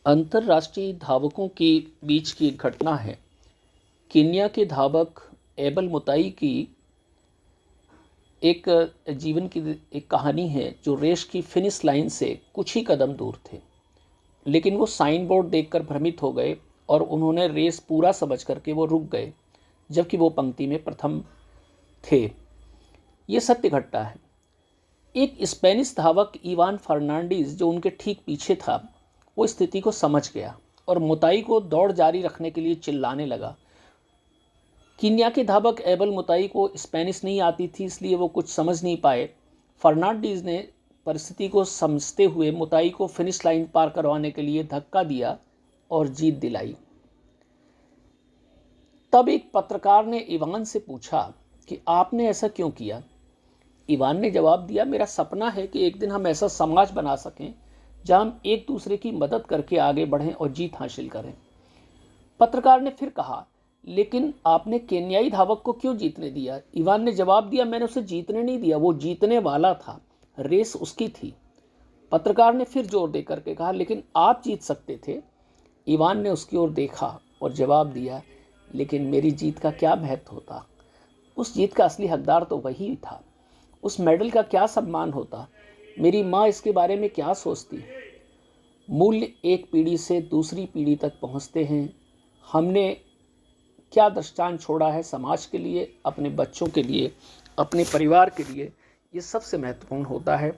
अंतर्राष्ट्रीय धावकों के बीच की एक घटना है। केन्या के धावक एबल मुताई की एक जीवन की एक कहानी है, जो रेस की फिनिश लाइन से कुछ ही कदम दूर थे, लेकिन वो साइन बोर्ड देखकर भ्रमित हो गए और उन्होंने रेस पूरा समझ करके वो रुक गए, जबकि वो पंक्ति में प्रथम थे। ये सत्य घटना है। एक स्पेनिश धावक इवान फर्नांडीज, जो उनके ठीक पीछे था, वो स्थिति को समझ गया और मुताई को दौड़ जारी रखने के लिए चिल्लाने लगा। कीनिया के धावक एबल मुताई को स्पेनिश नहीं आती थी, इसलिए वो कुछ समझ नहीं पाए। फर्नांडीज ने परिस्थिति को समझते हुए मुताई को फिनिश लाइन पार करवाने के लिए धक्का दिया और जीत दिलाई। तब एक पत्रकार ने इवान से पूछा कि आपने ऐसा क्यों किया। इवान ने जवाब दिया, मेरा सपना है कि एक दिन हम ऐसा समाज बना सकें जहां हम एक दूसरे की मदद करके आगे बढ़ें और जीत हासिल करें। पत्रकार ने फिर कहा, लेकिन आपने केन्याई धावक को क्यों जीतने दिया। इवान ने जवाब दिया, मैंने उसे जीतने नहीं दिया, वो जीतने वाला था, रेस उसकी थी। पत्रकार ने फिर जोर दे करके कहा, लेकिन आप जीत सकते थे। इवान ने उसकी ओर देखा और जवाब दिया, लेकिन मेरी जीत का क्या महत्व होता। उस जीत का असली हकदार तो वही था। उस मेडल का क्या सम्मान होता। मेरी माँ इसके बारे में क्या सोचती। मूल्य एक पीढ़ी से दूसरी पीढ़ी तक पहुँचते हैं। हमने क्या दृष्टांत छोड़ा है समाज के लिए, अपने बच्चों के लिए, अपने परिवार के लिए, ये सबसे महत्वपूर्ण होता है।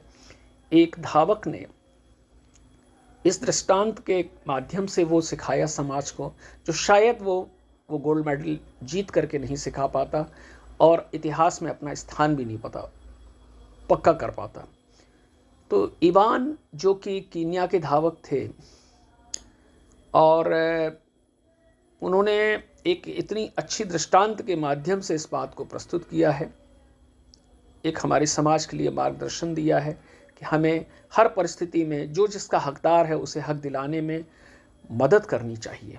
एक धावक ने इस दृष्टांत के माध्यम से वो सिखाया समाज को, जो शायद वो गोल्ड मेडल जीत करके नहीं सिखा पाता और इतिहास में अपना स्थान भी नहीं पक्का कर पाता। तो इवान, जो कि कीनिया के धावक थे, और उन्होंने एक इतनी अच्छी दृष्टांत के माध्यम से इस बात को प्रस्तुत किया है, एक हमारे समाज के लिए मार्गदर्शन दिया है कि हमें हर परिस्थिति में जो जिसका हकदार है उसे हक दिलाने में मदद करनी चाहिए।